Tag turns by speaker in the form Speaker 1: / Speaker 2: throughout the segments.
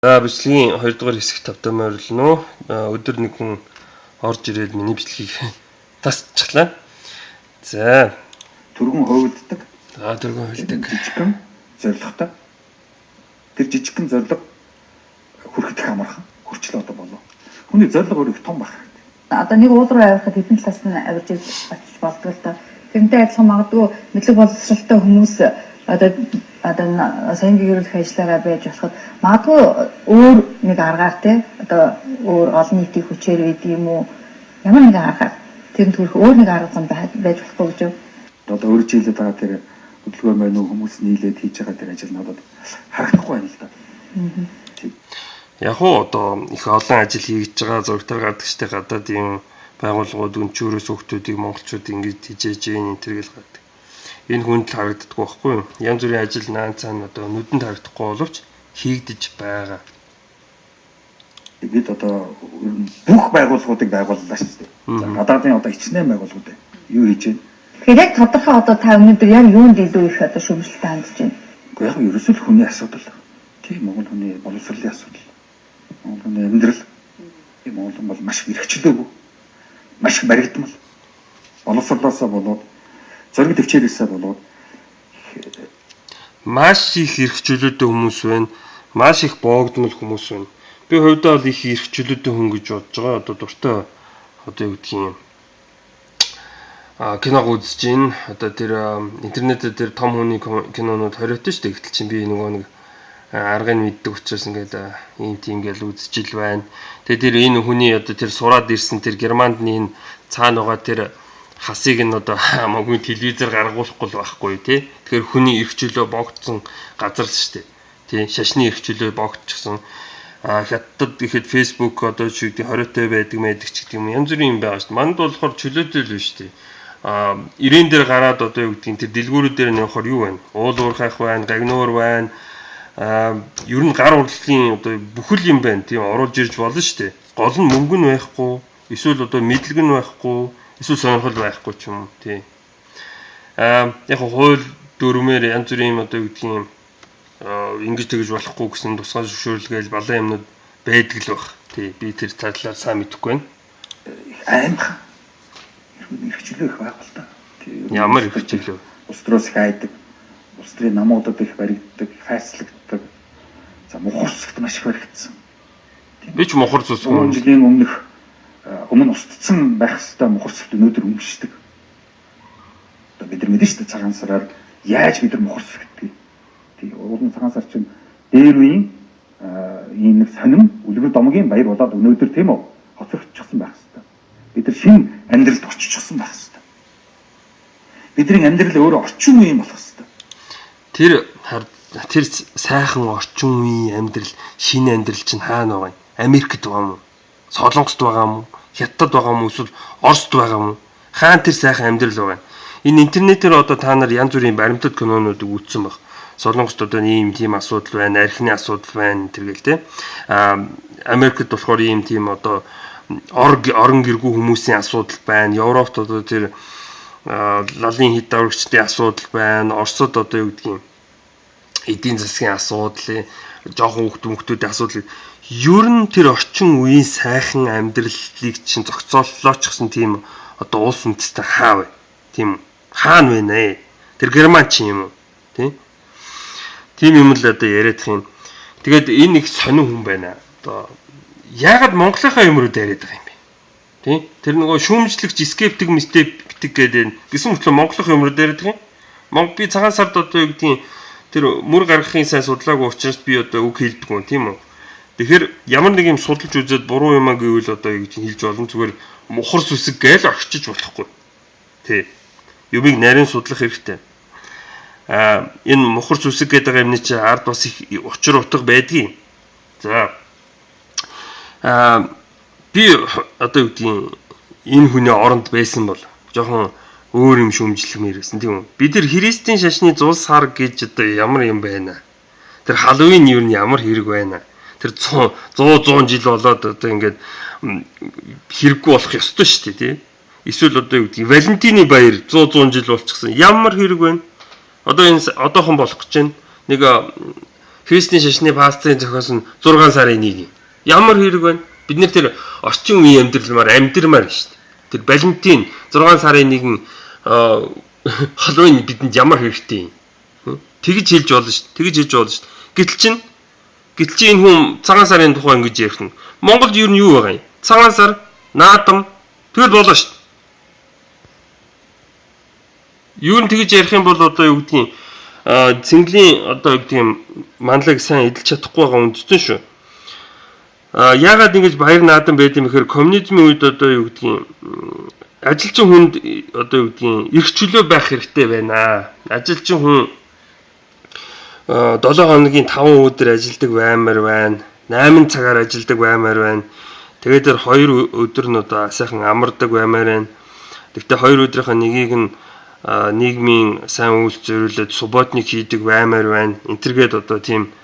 Speaker 1: За бичлэгийн 2 дугаар хэсэг тавтамаар орлоо. Өдөр нэг хүн орж ирээд миний бичлэгийг тасчихлаа. За
Speaker 2: түргэн хөвөлддөг.
Speaker 1: түргэн хөвөлддөг.
Speaker 2: Жижигхэн зоригтой. Тэр жижигхэн зориг хүрэхэд хамаархан. Хурцлаа одоо болов. Хүний зориг өөр их том байх.
Speaker 3: Одоо нэг уул руу авирахад хэдэн талаас нь авирж очиж болдог л та. Тэрнтэй адилхан магадгүй мэдлэг боловсралтай хүмүүс одоо сайн гэрүүлэх ажиллаараа байж болоход магадгүй өөр нэг аргаар те одоо өөр олон нийтийн хүчээр байдаг юм уу ямар нэг аргаар тэр төрөх өөр нэг арга зам байж болохгүй гэж
Speaker 2: одоо өөр жилээд байгаа тэр хөдөлгөөн байна уу хүмүүс нийлээд хийж байгаа тэр ажил надад харагдахгүй байна л да.
Speaker 1: Яг уу одоо их олон ажил хийж байгаа зургатар гадагштай гадаад юм байгууллагууд өнчүүрөөс хүүхдүүдийг монголчууд ингэж хижээж энэ тэргэл гадаг. Энэ хүнд л харагддаггүй байхгүй юу? Янз бүрийн ажил наан цаана одоо нүдэнд харагдахгүй боловч хийгдэж байгаа.
Speaker 2: Бид одоо бүх байгууллагуудыг байгууллаа шүү дээ. За гадаадын одоо хичнээн байгууллагууд юу хийж байна?
Speaker 3: Тэгэхээр яг тодорхой одоо та өнөөдөр яг юунд илүү их одоо шүүмжлэлтэй хандж байна?
Speaker 2: Гэхдээ яг ерөөсөө л хүний асуудал. Тийм Монгол хүний боловсролын асуудал. Монгол хүний амьдрал. Тийм Монгол хүн бол маш эрхчлөөгүй. Маш баригдмал. Боловсролоосоо болоод зөриг төвчээрээсээ болоод
Speaker 1: маш их эрхчлөөтэй хүмүүс байна. Маш их боогдмол хүмүүс байна. Би хувьдаа бол их эрхчлөөтэй хүн гэж бодож байгаа. Одоо дуртай одоо юу гэдгийг киног үзэж гин. Одоо тэр интернетээр тэр том хүний кинонууд хориотой шүү дээ. Гэтэл чинь би нөгөө нэг аргыг мэддэг учраас ингээд ийм тийм гэж үзэж ил байна. Тэгээ тэр энэ хүний одоо тэр сураад ирсэн тэр Германд энэ цаана байгаа тэр хасыг нь одоо хамаагүй телевизээр гаргуулахгүй байхгүй тий. Тэгэхээр хүний эрхчлөө богдсон газар л шүү дээ. Тий, шашны эрхчлөө богдчихсон. Хятад гэхэд Facebook одоо ч үгүй хориотой байдаг ч гэдэг юм янз бүрийн юм байгаа шүү дээ. Манд болохоор чөлөөтэй л шүү дээ. Ирээн дээр гараад одоо юу гэдгийг тэр дэлгүүрүүд дээр явахаар юу байна? Уул уурхайх байна, гагнуур байна. Ер нь гар урлагийн одоо бүхэл юм байна. Тийм оруулж ирж болно шүү дээ. Гол нь мөнгө нь байхгүй, эсвэл одоо мэдлэг нь байхгүй, эсвэл сонирхол байхгүй ч юм тий. Яг хууль дүрмээр янз бүрийн юм одоо юу гэдгийг ингэж тэгж болохгүй гэсэн тусгай зөвшөөрлгээл балан юмнууд байдаг л баг. Тий би тэр талаар сайн мэдэхгүй байна.
Speaker 2: Аимхан эрхчлөө их байх л та.
Speaker 1: Ямар эрхчлөө?
Speaker 2: Улс төрөөс их айдаг. Улс төрийн намуудад их баригддаг, хайрцлагддаг. За мухарцагт маш их баригдсан.
Speaker 1: Би ч мухарц ус
Speaker 2: өмнө жилийн өмнө устдсан байх хэвээр мухарцагт өнөөдөр өмшдөг. Одоо бид нар мэдэн шүү дээ цагаан сараар яаж бид нар мухарцагдгийг. Тий уулын цагаан сар чинь дээр үеийн ийм нэг сонин үлгэр домгийн баяр болоод өнөөдөр тийм үү хоцрогдчихсан байх хэвээр. Бид нар шинэ амьдралд орчихсон байх хэвээр. Бидний амьдрал өөрөө орчин үеийн болох хэвээр.
Speaker 1: Тэр сайхан орчин үеийн амьдрал, шинэ амьдрал чинь хаана байгаа юм? Америкт байгаа юм уу? Солонгост байгаа юм уу? Хятад байгаа юм уу? Эсвэл Оросд байгаа юм уу? Хаана тэр сайхан амьдрал байгаа юм? Энэ интернетээр одоо та нар янз бүрийн баримтат кинонуудыг үзсэн баг. Солонгост одоо ийм тийм асуудал байна, архины асуудал байна тэргээл те. Америкт болохоор ийм тийм одоо орон гэргүй хүмүүсийн асуудал байна. Европт одоо тэр лалын хэд даврагчдын асуудал байна. Оросд одоо юу гэдгийг эдийн засгийн асуудал, жоохон хүмүүсийн асуудал. Ер нь тэр орчин үеийн сайхан амьдралыг чинь зохицооллоочихсан тийм одоо улс үндэстэн хаа вэ? Тийм хаана вэ нэ? Тэр Герман ч юм уу? Тийм юм л одоо яриадах юм. Тэгээд энэ их сонин хүн байна. Одоо яагаад Монголынхаа юмрууд яриад байгаа юм бэ? Тийм? Тэр нөгөө шүүмжлэгч скептик гэдэг гэсэн мэтлээ Монголынхаа юмрууд яриад байгаа юм. Би цагаан сард одоо юу гэдгийг тэр мөр гаргахын сайн судлаагүй учраас би одоо үг хэлдэггүй тийм үү? Тэгэхээр ямар нэг юм судалж үзээд буруу юм аа гэвэл одоо юу гэж хэлж болно зүгээр мухарс үсэг гээл орчиж болохгүй. Тий. Юмыг нарийн судлах хэрэгтэй. Энэ мухарс үсэг гэдэг юмны чи ард бас их учир утга байдгийг. За. Би одоо юу гэдгийг энэ хүний оронд байсан бол жоохон өөр юм шүмжлэмээр байсан тийм үү. Бид нар христийн шашны 100 сар гэж одоо ямар юм байна? Тэр Халлоуин юу нь ямар хэрэг байна? Тэр 100 жил болоод одоо ингээд хэрэггүй болох ёстой шүү дээ тий. Эсвэл одоо юу гэдгийг Валентины баяр 100 жил болчихсон. Ямар хэрэг байна? Одоо энэ одоохон болох гэж байна. Нэг Христийн шашны пастрын зохиосон 6 сарын 1. Ямар хэрэг байна? Бид нэр тэр орчин үеийн амьдралмаар амьдрмаар шүү дээ. Тэр Валентин 6 сарын 1 Халлоуин бидэнд ямар хэрэгтэй юм? Тэгж хэлж болно шүү дээ. Тэгж хэлж болно шүү дээ. Гэтэл чинь энэ хүн цагаан сарын тухай ингэж ярих нь. Монголд юу нь юу байгаа юм? Цагаан сар, наадам тэгэл болоо шүү дээ. Юу нь тэгж ярих юм бол одоо юу гэдгийг цэнглийн одоо юу гэдгийг манлайг сайн эдэлж чадахгүй байгаа үндсэн шүү. Яагаад ингэж баяр наадам байд юм гэхээр коммунизмын үед одоо юу гэдгийг ажилчин хүнд одоо юу гэдгийг эрх чөлөө байх хэрэгтэй байна. Ажилчин хүн 7 хоногийн 5 өдөр ажилладаг баймаар байна. 8 цагаар ажилладаг баймаар байна. Тэгээд тэр 2 өдөр нь одоо сайхан амардаг баймаар байна. Тэгвэл 2 өдрийнхөө нэгийг нь нийгмийн сайн үйлс зориулаад субботник хийдэг баймаар байна. Энтергээд одоо тийм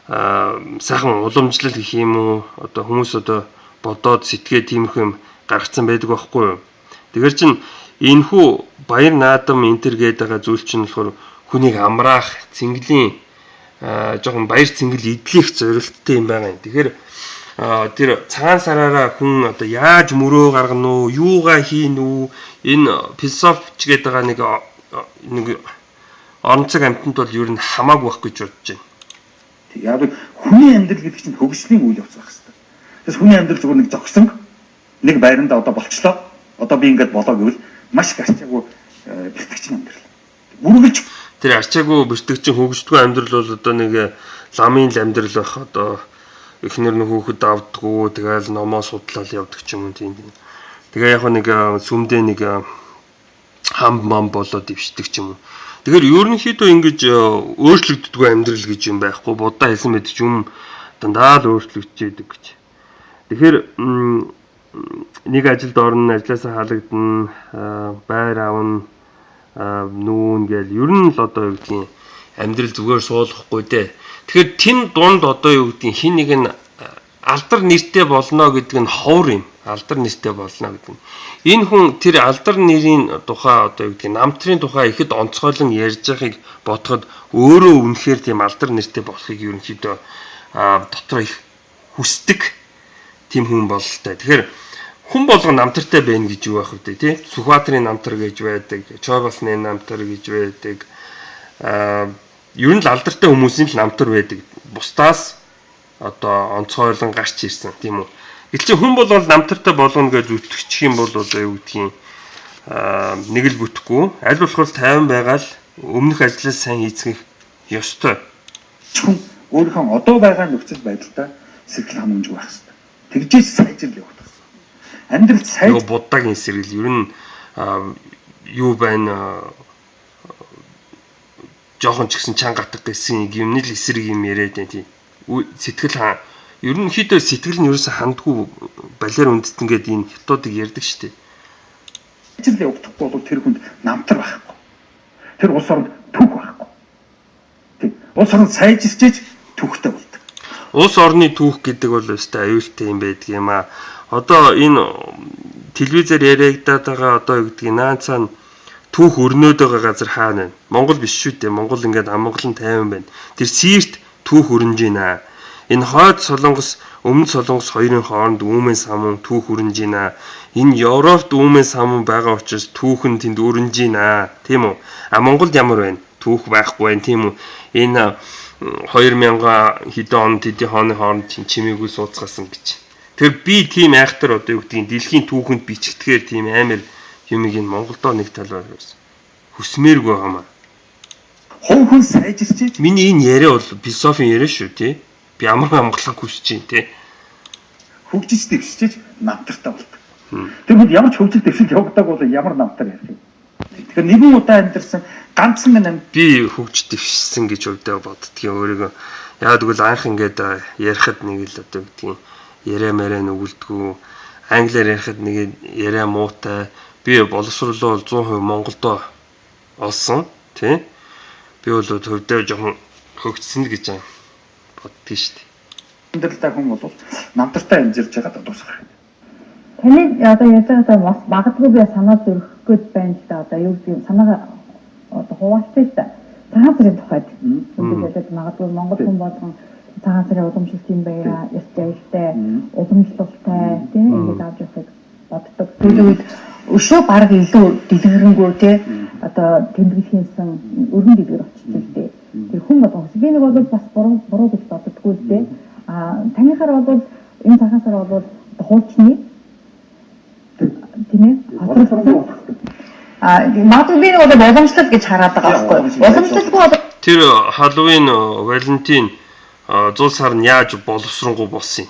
Speaker 1: сайхан уламжлал гэх юм уу одоо хүмүүс одоо бодоод сэтгээ тиймэрхүү юм гаргацсан байдаг байхгүй юу. Тэгэхээр чин энэхүү баяр наадам энтергээд байгаа зүйл чинь болохоор хүнийг амраах, цэнгэлийн жоохон баяр цэнгэл идлэх зорилттой юм байгаа юм. Тэгэхээр тэр цагаан сараараа хүн одоо яаж мөрөө гаргана уу, юугаа хийн үү, энэ философич гэдэг нэг онцог амьтанд бол ер нь хамаагүй байх гэж бодож байна.
Speaker 2: Яг хүний амьдрал гэдэг чинь хөгжлийн үйл явц байх хэрэгтэй. Тэгээс хүний амьдрал зүгээр нэг зогсон нэг байранда одоо болчлоо. Одоо би ингэж болоо гэвэл маш их арчаагүй бэлтгэгчийн амьдрал. Үргэлж
Speaker 1: тэр арчаагүй бэлтгэгчийн хөгждөггүй амьдрал бол одоо нэг ламын амьдрал байх. Одоо эхнэр нь хүүхэд авдаггүй тэгэл номоо судлал явдаг ч юм уу тийм. Тэгээ яг нэг сүмдээ нэг хам болоод ившдэг ч юм уу. Тэгэхээр ерөнхийдөө ингэж өөрчлөгддөг амьдрал гэж юм байхгүй. Будаа хэлсэн мэт ч юм дандаа л өөрчлөгдөж идэг гэж. Тэгэхээр нэг ажилд орно, ажлаасаа халагдана, байр авна, нүүн гэл ер нь л одоо юу гэдгийг амьдрал зүгээр суулгахгүй дээ. Тэгэхээр тэн дунд одоо юу гэдгийг хин нэг нь алдар нэртэй болно гэдэг нь ховор юм. Алдар нэртэй болно гэдэг нь. Энэ хүн тэр алдар нэрийн тухай одоо юу гэдгийг намтрын тухай ихэд онцгойлон ярьж байгааг бодоход өөрөө үнэхээр тийм алдар нэртэй болохыг ерөнхийдөө дотроо их хүсдэг тийм хүн бололтой. Тэгэхээр хүн болгон намтартай байна гэж юу байх вэ тий? Сүхбаатарын намтар гэж байдаг, Чойбасны намтар гэж байдаг. Ер нь л алдартай хүмүүсийн л намтар байдаг. Бусдаас одоо онцгойлон гарч ирсэн тийм үү? Гэвч хүн бол намтартай болгоно гэж зүтгэчих юм бол одоо юу гэдгийг нэг л бүтэхгүй аль болохоор тайван байгаад өмнөх ажлаа сайн хийцгэх ёстой.
Speaker 2: Хүн өөрийнхөө одоо байгаа нөхцөл байдалтай сэтгэл ханамж байх хэрэгтэй. Тэгжээж сайжрал явах хэрэгтэй. Амьдрал сайж
Speaker 1: буддагийн сэргэл ер нь юу байна жоохон ч гэсэн чанга гатдаг гэсэн юмны л эсрэг юм яриад байна тийм. Сэтгэл ерөнхийдөө сэтгэл нь ерөөсө хандгүй балиар үндэстэнгээд энэ хятадыг ярьдаг шүү дээ.
Speaker 2: Ажил явагдахгүй бол тэр хүнд намтар байхгүй. Тэр улс оронд түүх байхгүй. Тийм. Улс орон сайжирчээж түүхтэй болдог.
Speaker 1: Улс орны түүх гэдэг бол өстой аюултай юм байдаг юм аа. Одоо энэ телевизээр яриагдаад байгаа одоо юу гэдгийг наацаа түүх өрнөд байгаа газар хаана вэ? Монгол биш шүү дээ. Монгол ингээд амгалан тайван байна. Тэр Сирт түүх өрнөж байна. Энэ хойд Солонгос, өмнөд Солонгос хоёрын хооронд үүмэн самун түүх өрнөж байна. Энэ Европт үүмэн самун байгаа учраас түүх нь тэнд өрнөж байна. Тийм үү? Монголд ямар байна? Түүх байхгүй байна, тийм үү? Энэ 2000 хэдэн онд тэдний хооны хооронд чимээгүй сууцгаасан гэж. Тэр би тийм айхтар одоо юу гэдгийг дэлхийн түүхэнд бичигдэхээр тийм амар юмыг энэ Монголдоо нэг талаар хүсмээргүй байгаамаа.
Speaker 2: Хувь хүн сайжирчээж
Speaker 1: миний энэ яриа бол философийн яриа шүү тий. Би амар амгалан хүсэж чинь тий.
Speaker 2: хөгжиж дэвшиж намтартай болдог. Тэгвэл ямар ч хөгжил дэвшил явагдаг бол ямар намтар ярих юм. Тэгэхээр нэгэн удаа амьдэрсэн ганцхан минь
Speaker 1: би хөгж дэвшсэн гэж өвдөө боддгийн өөрийгөө яагаад гэвэл анх ингээд ярихад нэг л одоо гэдгийг яриа мэрэ нүгэлдэггүй англиар ярихад нэг яриа муутай би боловсруулал 100% Монголдо олсон тий. Би бол төвдөө жоохон хөгжсөн л гэж боддгийн шүү дээ.
Speaker 2: амьдралтай хүн бол намтартай амьдарч байгаа дуусах юм.
Speaker 3: Таны одоо ядаа бас магадгүй би санаа зөрөх гээд байна л да одоо юу гэдэг санаагаа одоо хуваалцъя л да. цагаан сарын тухайд үзүүлээд магадгүй Монгол хүн болгон цагаан сарын уламжлалт юм байя, ёс заялтай, уламжлалтай тийм ингэж авч явахыг боддог. Тэгвэл өшөө баг илүү дэлгэрэнгүй тий одоо тэмдэглэхийнсэн өргөн дэлгэр очиж дээ. Тэр хүн болгоос би нэг бол бас буруу гэж боддоггүй л дээ. Танихаар бол энэ цагаан сар бол хуучны тийм ээ магадгүй би нэг бол уламжлал гэж хараад байгаа байхгүй. Уламжлалгүй бол
Speaker 1: Тэр Halloween, Valentine 100 сар нь яаж боловсронгуй болсон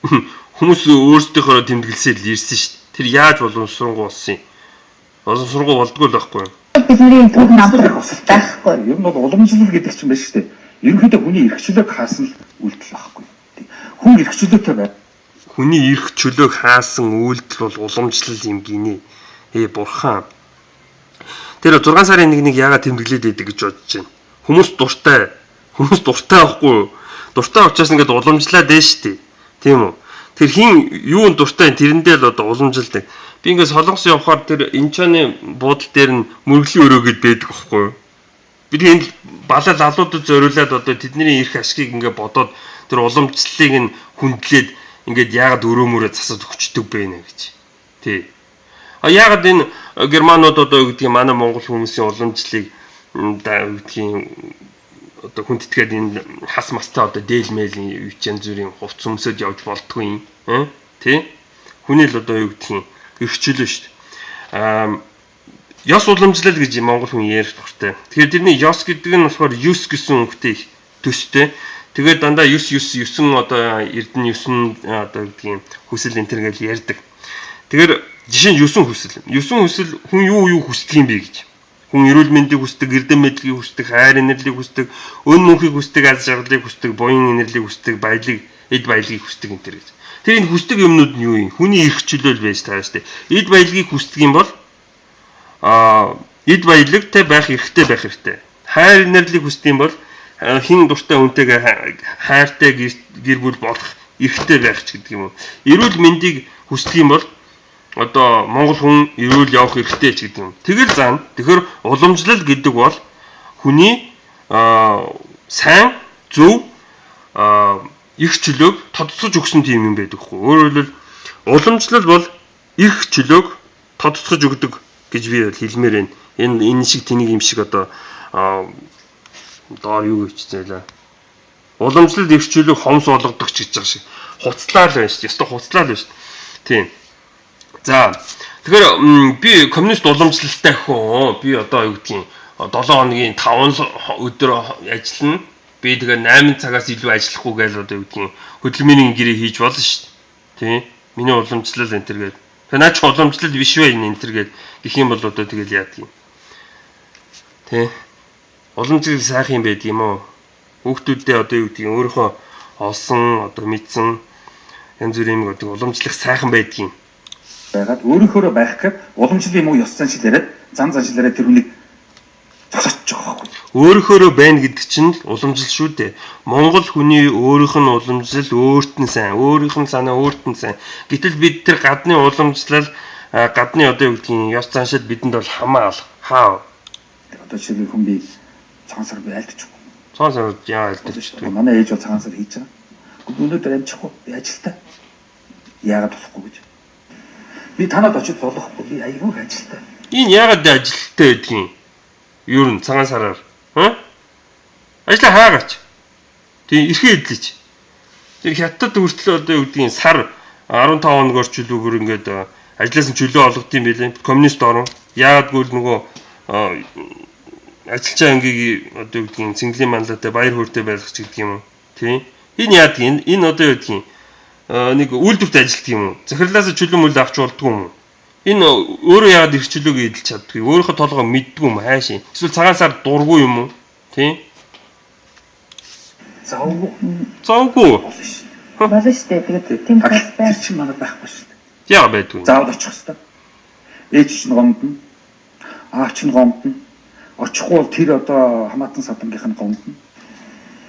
Speaker 1: юм? Хүмүүс өөрсдийнхөө тэмдэглэсээр л ирсэн шүү дээ. Тэр яаж боловсронгуй болсон юм? Боловсронгуй болдгоо л байхгүй юу?
Speaker 3: бидний төв намтрах байхгүй.
Speaker 2: Ер нь бол уламжлал гэдэг чинь байна шүү дээ. Ерөнхийдөө хүний эрх чөлөөг хаасан л үйлдэл байхгүй. Хүн эрх чөлөөтэй бай.
Speaker 1: Хүний эрх чөлөөг хаасан үйлдэл бол уламжлал юм гинэ. Бурхан. Тэр 6 сарын 1-ийг яагаад тэмдэглээд байдаг гэж бодож байна. Хүмүүс дуртай байхгүй юу? Дуртай учраас ингээд уламжлаад байна шүү дээ. Тийм үү? Тэр хин юунд дуртай тэрэндээ л одоо уламжилдаг. Би ингээд солонгос явхаар тэр Инчоны буудлын дээр нь мөргөлийн өрөөгд байдаг байхгүй юу? Бид энэ балаа залуудад зориулаад одоо тэдний эрх ашгийг ингээд бодоод тэр уламжлалыг нь хүндлээд ингээд яагаад өрөөмөрөө засаж өгчдөг бэ нэ гэж. Тий. Яагаад энэ германууд одоо юу гэдгийг манай монгол хүмүүсийн уламжлалыг гэдгийг одоо хүндэтгээд энэ хас мастай одоо дээлмэлийн үеийн зүрийн хувц өмсөд явж болтгүй юм. Тий? Хүний л одоо юу гэдгийг эрх чөлөө шүү дээ. Ёс уламжлал гэж монгол хүн ярьж дуртай. Тэгэхээр тэрний ёс гэдэг нь болохоор юс гэсэн үгтэй төстэй. Тэгээд дандаа 9 одоо эрдэнэ 9 одоо гэдгийг хүсэл энэ төр гэж ярьдаг. Тэгэхээр жишээ нь 9 хүсэл. 9 хүсэл хүн юу хүсдэг юм бэ гэж. Хүн эрүүл мэндийг хүсдэг, эрдэм мэдлэгийг хүсдэг, хайр инэрлийг хүсдэг, өн нүхийг хүсдэг, аз жаргалыг хүсдэг, буян инэрлийг хүсдэг, эд баялагийг хүсдэг энэ төр гэж. Тэр энэ хүсдэг юмнууд нь юу юм? Хүний эрх чөлөөл байж таа штэ. Эд баялагийг хүсдэг юм бол эд баялагтай байх хэрэгтэй. Хайр инэрлийг хүсдэг юм бол хин дуртай хүнтэйгээ хайртай гэр бүл болох эрхтэй байх ч гэдэг юм уу. Эрүүл мэндийг хүсдэг юм бол одоо монгол хүн эрүүл явах эрхтэй ч гэдэг юм. Тэгэл заана. Тэгэхээр уламжлал гэдэг бол хүний сайн зөв эрх чөлөөг тодтогч өгсөн тийм юм байдаг хгүй. Өөрөөр хэлбэл уламжлал бол эрх чөлөөг тодтогч өгдөг гэж би хэлмээр байна. Энэ шиг тэнийг юм шиг одоо доор юу гэж зээлээ. Уламжлал эрх чөлөөг хомс болгодог ч гэж байгаа шиг. Хуцлаа л байна шүү дээ. Ястаа хуцлаа л байна шүү дээ. Тийм. За тэгэхээр би коммунист уламжлалтай хүн. Би одоо юу гэдгийг 7 хоногийн 5 өдөр ажиллана. Би тэгээ 8 цагаас илүү ажиллахгүй гэж одоо юу гэдгийг хөдөлмөрийн гэрээ хийж болно шүү дээ. Тийм. Миний уламжлал энэ төр гээд. Тэгээ наач уламжлал биш вэ энэ төр гээд гэх юм бол одоо тэгэл яадаг юм. Тийм. Уламжлал сайхан юм байдаг юм уу? Хүүхдүүдээ одоо юу гэдгийг өөрийнхөө олсон одоо мэдсэн янз бүрийн юм одоо уламжлах сайхан байдаг юм.
Speaker 2: Байгаад өөрийнхөө байх гэхээр уламжлал юм уу ёс заншил яриад зан заншилаараа тэр хүнийг зогсооч байгаа байхгүй.
Speaker 1: Өөрийнхөө байна гэдэг чинь уламжлал шүү дээ. Монгол хүний өөрийнх нь уламжлал өөрт нь сайн, өөрийнх нь санаа өөрт нь сайн. Гэтэл бид тэр гадны уламжлал гадны одоо юу гэдгийг ёс заншил бидэнд бол хамаа хаа.
Speaker 2: Одоо жишээлбэл хүн би цагаан сар би айлтчихгүй.
Speaker 1: Цагаан сар яа айлтчихгүй.
Speaker 2: Манай ээж бол цагаан сар хийж байгаа. Өнөөдөр амжихгүй би ажилтаа. Яагаад болохгүй гэж. Би танад очиж болохгүй би аягүй ажилтаа.
Speaker 1: Энэ яагаад ажилтаа байдгийг юу н цагаан сараар ажил хаагаач. Тийм эрхээ эдлэж. Тэр хятад хүртэл одоо юу гэдгийг сар 15 хоногор чөлөөгөр ингээд ажлаас нь чөлөө олгод юм байлээ. Коммунист орон яагаад гүйл нөгөө ажилчаа ангийн одоо юу гэдгийг цэнгэлийн манлаатай баяр хөөртэй байлгах ч гэдэг юм уу. Тийм. Энэ яадаг энэ одоо юу гэдгийг нэг үйлдвэрт ажилтдаг юм уу? Захирлаас чөлөө мөл авч болдгоо юм уу? Энэ өөрөө яагаад ирэх чөлөөг эдэлж чаддгийг өөрийнхөө толгой мэддгүй юм хайшин. Эсвэл цагаан сар дургүй юм уу? Тийм. Завгүй.
Speaker 3: Болно шүү дээ. Тэгээд тийм бас
Speaker 2: байх. Тэр чинь манай байхгүй шүү дээ.
Speaker 1: Яа байдгүй.
Speaker 2: Заавал очих хэвээр. Ээж чинь гомдно. Аав чинь гомдно. Очихгүй бол тэр одоо хамаатан садангийнх нь гомдно.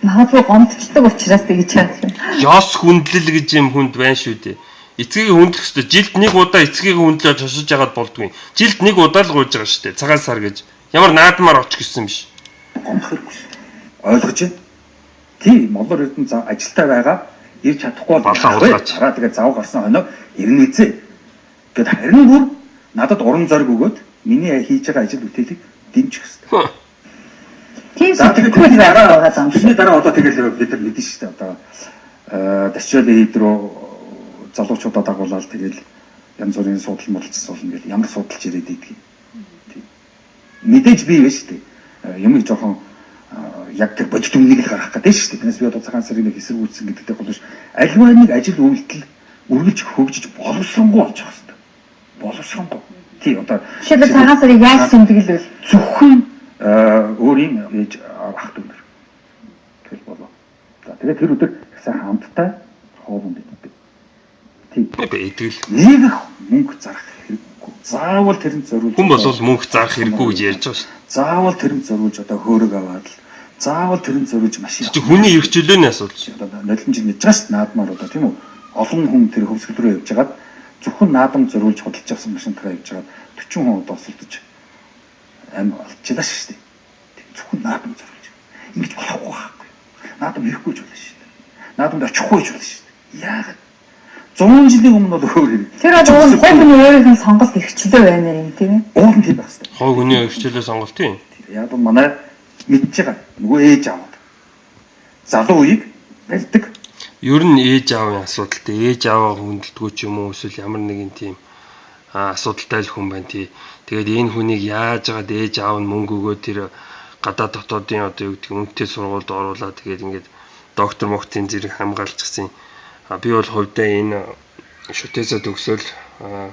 Speaker 3: Магадгүй гомдчихдаг учраас тэгж байгаа юм.
Speaker 1: Ёс хүндлэл гэж юм хүнд байна шүү дээ. Эцгийг хүндлэх хэрэгтэй. Жилд нэг удаа эцгийг хүндлэж хошиж яагаад болдгүй. Жилд нэг удаа л гуйж байгаа шүү дээ. Цагаан сар гэж. Ямар наадмаар очих гэсэн биш.
Speaker 2: Гомдох хэрэггүй шүү. Ойлгож байна. Тийм молор эрдэнэ зав ажилтаа байгаа ирж чадахгүй бол
Speaker 1: Балаа уулгаач.
Speaker 2: дараа тэгээ зав гарсан хоног ирнэ зэ. Гэт харин бүр надад урам зориг өгөөд миний хийж байгаа ажил бүтээлийг дэмжих хэрэгтэй.
Speaker 3: Тийм
Speaker 2: За тэгээд
Speaker 3: сэтгэл байгаа юм шиг.
Speaker 2: Тэрний дараа одоо тэгэл бид нар мэдэн шүү дээ. Одоо дашчал хэд рүү залуучуудаа дагуулаад тэгэл янз бүрийн судал мөрөлдсөн болно гэл ямар судалж ирээд идэх. Тийм. Мэдээж бий вэ шүү дээ. Юм их жоохон яг тэр бодит өмнөг л гарах гэдэг шүү дээ. Тэрнээс би одоо цагаан сарын нэг эсэргүүцсэн гэдэгтэй холбоош аливаа нэг ажил үйлдэл үргэлж хөгжиж боловсронгуй болж байгаа хэрэгтэй. Боловсронгуй. Тийм одоо
Speaker 3: Жишээлбэл цагаан сарыг яаж тэмдэглэвэл
Speaker 2: зөвхөн өөрийн ээж ах дүү нар. Тэгэл болоо. За тэгээд тэр өдөр сайн хамттай хоолунд иддэг. Тийм.
Speaker 1: Идэл.
Speaker 2: Нэг их мөнгө зарах хэрэггүй. Заавал тэрэнд зориулж.
Speaker 1: Хүн бол мөнгө зарах хэрэггүй гэж ярьж байгаа шүү.
Speaker 2: Заавал тэрэнд зориулж одоо хөөрөг аваад л заавал тэрэнд зориулж машин.
Speaker 1: Чи хүний эрх чөлөөний асуудал шүү.
Speaker 2: Одоо нулимж ингэж байгаа шүү наадмаар одоо тийм үү. Олон хүн тэр хөвсгөл рүү явж хагаад зөвхөн наадам зориулж худалдаж авсан машинтайгаа явж хагаад 40 хүн досолдож олчлаа шүү дээ. Зөвхөн наадам зориулж. Ингэж болохгүй байхгүй. Наадам ирэхгүй ч болно шүү дээ. Наадамд очихгүй ч болно шүү дээ. Яагаад 100 жилийн өмнө бол өөр хэрэг.
Speaker 3: тэр одоо хүн өөрийнх нь сонголт эрхчлөө байна юм тийм ээ.
Speaker 2: Уул нь тийм байх хэрэгтэй.
Speaker 1: Хой хүний эрх чөлөө сонголт тийм.
Speaker 2: Яг нь манай мэдж байгаа. Нөгөө ээж аав. Залуу үеиг барьдаг.
Speaker 1: Ер нь ээж аавын асуудалтай. Ээж ааваа хүндэлдэггүй ч юм уу эсвэл ямар нэгэн тийм асуудалтай л хүн байна тий. Тэгээд энэ хүнийг яаж яагаад ээж аав нь мөнгө өгөө тэр гадаад дотоодын одоо юу гэдэг үнэтэй сургуульд оруулаад тэгээд ингээд доктор мохтын зэрэг хамгаалчихсан. Би бол хувьдаа энэ шүтээсээ төгсөөл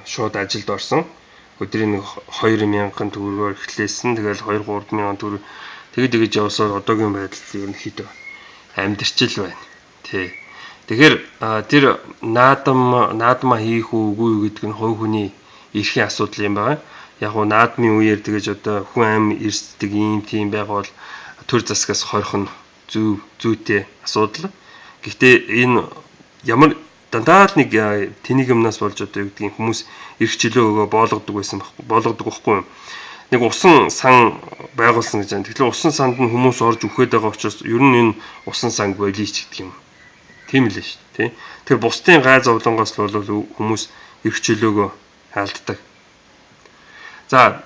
Speaker 1: шууд ажилд орсон. Өдрийн 2000 төгрөгөөр эхлэсэн. Тэгэл 2-3 төгрөг тэгж явсаар одоогийн байдал ерөнхийдөө амьдрчил байна. Тий. Тэгэхээр тэр наадмаа хийх үгүй гэдэг нь хувь хүний эрхийн асуудал юм байна. Яг нь наадмын үеэр тэгэж одоо хүн аим эрсдэг юм тийм байгавал төр засгаас хорих нь зүйтэй асуудал. Гэхдээ энэ ямар дандаа нэг тэнийг юмнаас болж одоо юу гэдгийг хүмүүс эрх чөлөө өгөө болгодог байхгүй. Нэг усан сан байгуулсан гэж байна. Тэгэхээр усан санд нь хүмүүс орж үхээд байгаа учраас ер нь энэ усан сан болийч гэдэг юм. Тийм л шүү дээ. Тэр бусдын гай зовлонгоос бол хүмүүс эрх чөлөөгөө хаалддаг. За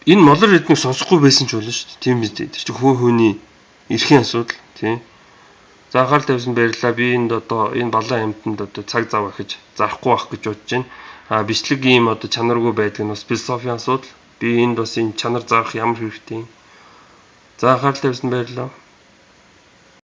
Speaker 1: энэ молор эднийг сонсохгүй байсан ч болно шүү дээ. Тийм биз дээ. Тэр чинь хүний эрхийн асуудал тийм. За анхаарал тавьсан баярлалаа. Би энэ балан амьтанд одоо цаг зав ахиж зарахгүй байх гэж бодож байна. Бичлэг ийм одоо чанаргүй байдаг нь бас философийн асуудал. Би энд бас энэ чанар заах ямар хэрэгтэй юм. За анхаарал тавьсан баярлалаа.